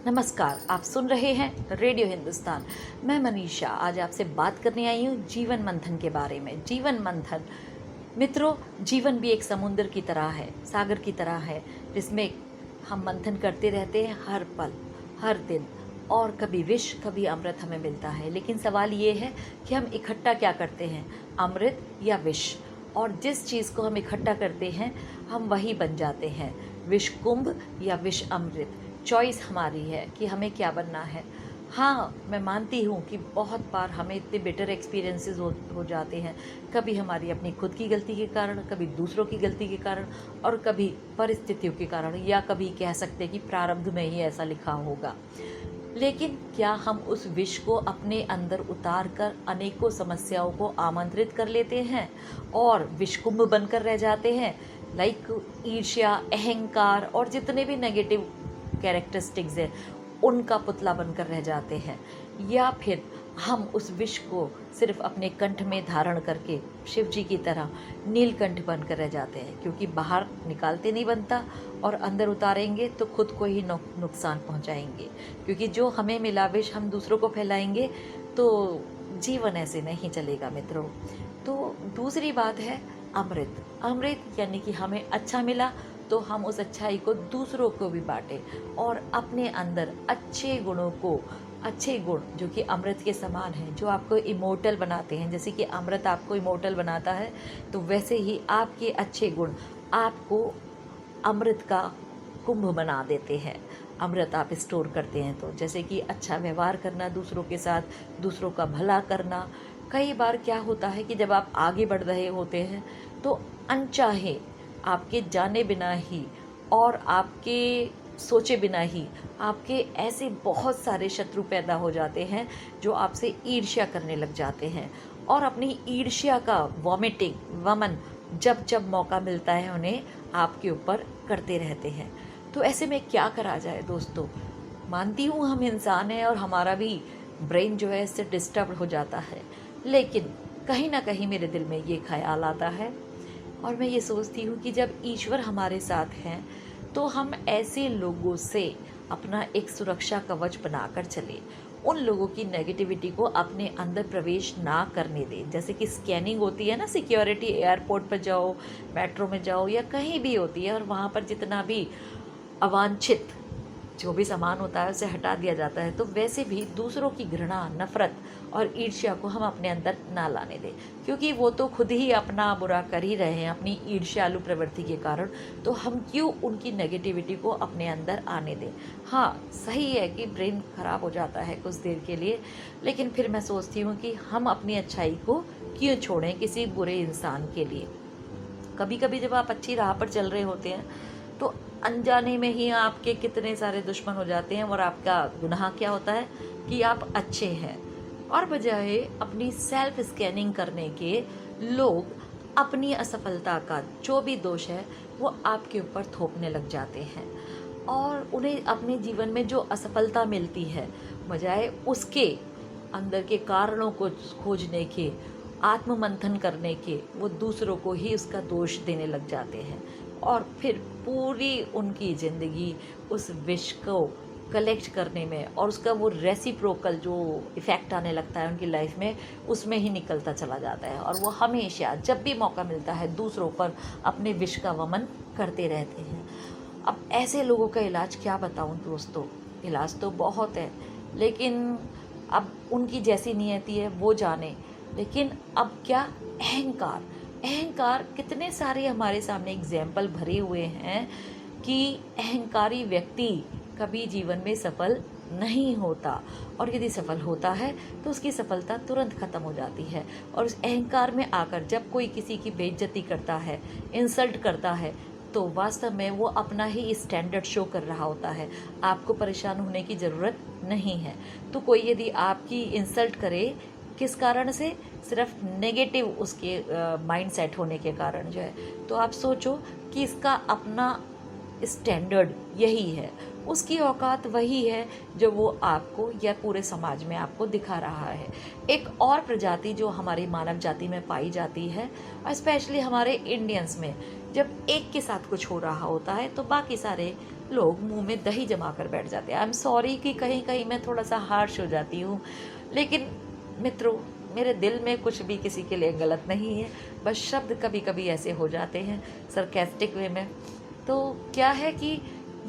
नमस्कार, आप सुन रहे हैं रेडियो हिंदुस्तान। मैं मनीषा आज आपसे बात करने आई हूँ जीवन मंथन के बारे में। जीवन मंथन मित्रों, जीवन भी एक समुद्र की तरह है, सागर की तरह है, जिसमें हम मंथन करते रहते हैं हर पल, हर दिन। और कभी विष कभी अमृत हमें मिलता है, लेकिन सवाल ये है कि हम इकट्ठा क्या करते हैं, अमृत या विष। और जिस चीज़ को हम इकट्ठा करते हैं हम वही बन जाते हैं, विष कुंभ या विष अमृत। चॉइस हमारी है कि हमें क्या बनना है। हाँ, मैं मानती हूँ कि बहुत बार हमें इतने बेटर एक्सपीरियंसेस हो जाते हैं, कभी हमारी अपनी खुद की गलती के कारण, कभी दूसरों की गलती के कारण, और कभी परिस्थितियों के कारण, या कभी कह सकते हैं कि प्रारब्ध में ही ऐसा लिखा होगा। लेकिन क्या हम उस विष को अपने अंदर उतार कर अनेकों समस्याओं को आमंत्रित कर लेते हैं और विषकुंभ बनकर रह जाते हैं, लाइक ईर्ष्या, अहंकार और जितने भी नेगेटिव कैरेक्टरिस्टिक्स है उनका पुतला बनकर रह जाते हैं? या फिर हम उस विष को सिर्फ अपने कंठ में धारण करके शिव जी की तरह नीलकंठ बनकर रह जाते हैं, क्योंकि बाहर निकालते नहीं बनता और अंदर उतारेंगे तो खुद को ही नुकसान पहुंचाएंगे, क्योंकि जो हमें मिला विष हम दूसरों को फैलाएंगे तो जीवन ऐसे नहीं चलेगा मित्रों। तो दूसरी बात है अमृत। अमृत यानी कि हमें अच्छा मिला तो हम उस अच्छाई को दूसरों को भी बांटें और अपने अंदर अच्छे गुणों को, अच्छे गुण जो कि अमृत के समान हैं, जो आपको इमोर्टल बनाते हैं, जैसे कि अमृत आपको इमोर्टल बनाता है, तो वैसे ही आपके अच्छे गुण आपको अमृत का कुंभ बना देते हैं। अमृत आप स्टोर करते हैं तो, जैसे कि अच्छा व्यवहार करना दूसरों के साथ, दूसरों का भला करना। कई बार क्या होता है कि जब आप आगे बढ़ रहे होते हैं तो अनचाहे आपके जाने बिना ही और आपके सोचे बिना ही आपके ऐसे बहुत सारे शत्रु पैदा हो जाते हैं जो आपसे ईर्ष्या करने लग जाते हैं और अपनी ईर्ष्या का वमन जब जब मौका मिलता है उन्हें आपके ऊपर करते रहते हैं। तो ऐसे में क्या करा जाए दोस्तों? मानती हूँ हम इंसान हैं और हमारा भी ब्रेन जो है इससे डिस्टर्ब हो जाता है, लेकिन कहीं ना कहीं मेरे दिल में ये ख्याल आता है और मैं ये सोचती हूँ कि जब ईश्वर हमारे साथ हैं तो हम ऐसे लोगों से अपना एक सुरक्षा कवच बनाकर चले, उन लोगों की नेगेटिविटी को अपने अंदर प्रवेश ना करने दें। जैसे कि स्कैनिंग होती है ना, सिक्योरिटी, एयरपोर्ट पर जाओ, मेट्रो में जाओ या कहीं भी होती है, और वहाँ पर जितना भी अवांछित जो भी सामान होता है उसे हटा दिया जाता है, तो वैसे भी दूसरों की घृणा, नफरत और ईर्ष्या को हम अपने अंदर ना लाने दें, क्योंकि वो तो खुद ही अपना बुरा कर ही रहे हैं अपनी ईर्ष्यालु प्रवृत्ति के कारण, तो हम क्यों उनकी नेगेटिविटी को अपने अंदर आने दें। हाँ, सही है कि ब्रेन खराब हो जाता है कुछ देर के लिए, लेकिन फिर मैं सोचती हूँ कि हम अपनी अच्छाई को क्यों छोड़ें किसी बुरे इंसान के लिए। कभी कभी जब आप अच्छी राह पर चल रहे होते हैं तो अनजाने में ही आपके कितने सारे दुश्मन हो जाते हैं, और आपका गुनाह क्या होता है कि आप अच्छे हैं, और बजाय अपनी सेल्फ स्कैनिंग करने के लोग अपनी असफलता का जो भी दोष है वो आपके ऊपर थोपने लग जाते हैं, और उन्हें अपने जीवन में जो असफलता मिलती है बजाय उसके अंदर के कारणों को खोजने के, आत्ममंथन करने के, वो दूसरों को ही उसका दोष देने लग जाते हैं, और फिर पूरी उनकी ज़िंदगी उस विष को कलेक्ट करने में और उसका वो रेसिप्रोकल जो इफ़ेक्ट आने लगता है उनकी लाइफ में, उसमें ही निकलता चला जाता है, और वो हमेशा जब भी मौका मिलता है दूसरों पर अपने विष का वमन करते रहते हैं। अब ऐसे लोगों का इलाज क्या बताऊं दोस्तों? इलाज तो बहुत है, लेकिन अब उनकी जैसी नियति है वो जाने। लेकिन अब क्या, अहंकार, अहंकार कितने सारे हमारे सामने एग्जाम्पल भरे हुए हैं कि अहंकारी व्यक्ति कभी जीवन में सफल नहीं होता, और यदि सफल होता है तो उसकी सफलता तुरंत ख़त्म हो जाती है। और उस अहंकार में आकर जब कोई किसी की बेइज्जती करता है, इंसल्ट करता है, तो वास्तव में वो अपना ही स्टैंडर्ड शो कर रहा होता है। आपको परेशान होने की ज़रूरत नहीं है। तो कोई यदि आपकी इंसल्ट करे, किस कारण से? सिर्फ नेगेटिव उसके माइंड सेट होने के कारण जो है, तो आप सोचो कि इसका अपना स्टैंडर्ड यही है, उसकी औकात वही है जो वो आपको या पूरे समाज में आपको दिखा रहा है। एक और प्रजाति जो हमारी मानव जाति में पाई जाती है, स्पेशली हमारे इंडियंस में, जब एक के साथ कुछ हो रहा होता है तो बाकी सारे लोग मुंह में दही जमा कर बैठ जाते हैं। आई एम सॉरी कि कहीं कहीं मैं थोड़ा सा हार्श हो जाती हूँ, लेकिन मित्रों मेरे दिल में कुछ भी किसी के लिए गलत नहीं है, बस शब्द कभी कभी ऐसे हो जाते हैं सरकास्टिक वे में। तो क्या है कि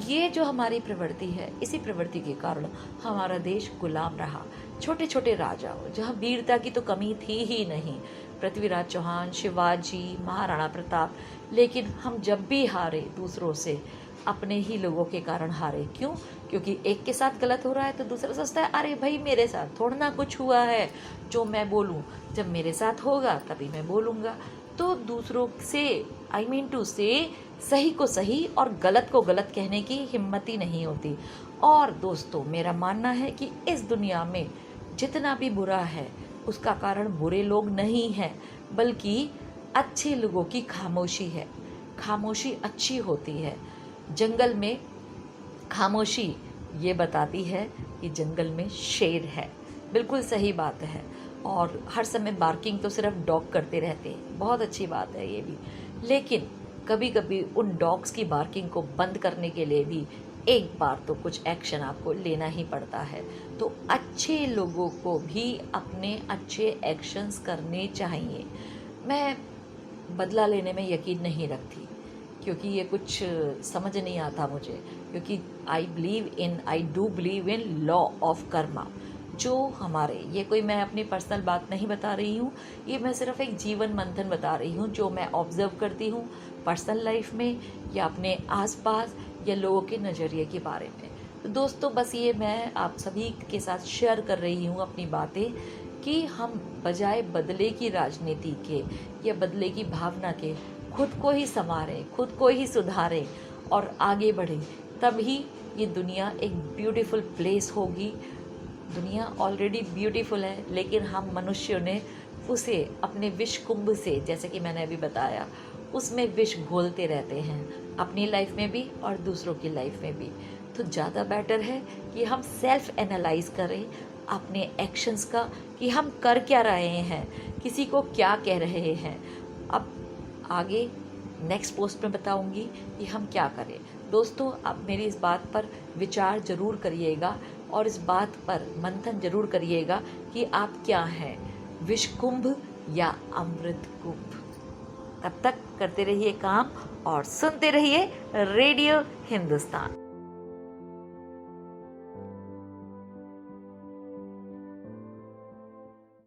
ये जो हमारी प्रवृत्ति है, इसी प्रवृत्ति के कारण हमारा देश गुलाम रहा। छोटे छोटे राजाओं, जहाँ वीरता की तो कमी थी ही नहीं, पृथ्वीराज चौहान, शिवाजी, महाराणा प्रताप, लेकिन हम जब भी हारे दूसरों से अपने ही लोगों के कारण हारे। क्यों? क्योंकि एक के साथ गलत हो रहा है तो दूसरा सोचता है अरे भाई मेरे साथ थोड़ा ना कुछ हुआ है जो मैं बोलूं, जब मेरे साथ होगा तभी मैं बोलूँगा। तो दूसरों से आई मीन टू से सही को सही और गलत को गलत कहने की हिम्मत ही नहीं होती। और दोस्तों मेरा मानना है कि इस दुनिया में जितना भी बुरा है उसका कारण बुरे लोग नहीं हैं, बल्कि अच्छे लोगों की खामोशी है। खामोशी अच्छी होती है। जंगल में खामोशी ये बताती है कि जंगल में शेर है। बिल्कुल सही बात है। और हर समय बार्किंग तो सिर्फ डॉग करते रहते हैं, बहुत अच्छी बात है ये भी, लेकिन कभी कभी उन डॉग्स की बार्किंग को बंद करने के लिए भी एक बार तो कुछ एक्शन आपको लेना ही पड़ता है। तो अच्छे लोगों को भी अपने अच्छे एक्शंस करने चाहिए। मैं बदला लेने में यकीन नहीं रखती, क्योंकि ये कुछ समझ नहीं आता मुझे, क्योंकि I do believe in law of Karma. जो हमारे, ये कोई मैं अपनी पर्सनल बात नहीं बता रही हूँ, ये मैं सिर्फ एक जीवन मंथन बता रही हूँ जो मैं ऑब्जर्व करती हूँ पर्सनल लाइफ में या अपने आसपास या लोगों के नज़रिए के बारे में। तो दोस्तों बस ये मैं आप सभी के साथ शेयर कर रही हूँ अपनी बातें, कि हम बजाय बदले की राजनीति के या बदले की भावना के खुद को ही संवारें, खुद को ही सुधारें और आगे बढ़ें, तभी ये दुनिया एक ब्यूटीफुल प्लेस होगी। दुनिया ऑलरेडी ब्यूटीफुल है, लेकिन हम मनुष्यों ने उसे अपने विष कुंभ से, जैसे कि मैंने अभी बताया, उसमें विष घोलते रहते हैं, अपनी लाइफ में भी और दूसरों की लाइफ में भी। तो ज़्यादा बेटर है कि हम सेल्फ एनालाइज करें अपने एक्शंस का, कि हम कर क्या रहे हैं, किसी को क्या कह रहे हैं। अब आगे नेक्स्ट पोस्ट में बताऊंगी कि हम क्या करें। दोस्तों आप मेरी इस बात पर विचार ज़रूर करिएगा और इस बात पर मंथन ज़रूर करिएगा कि आप क्या हैं, विषकुंभ या अमृत कुंभ। तब तक करते रहिए काम और सुनते रहिए रेडियो हिंदुस्तान।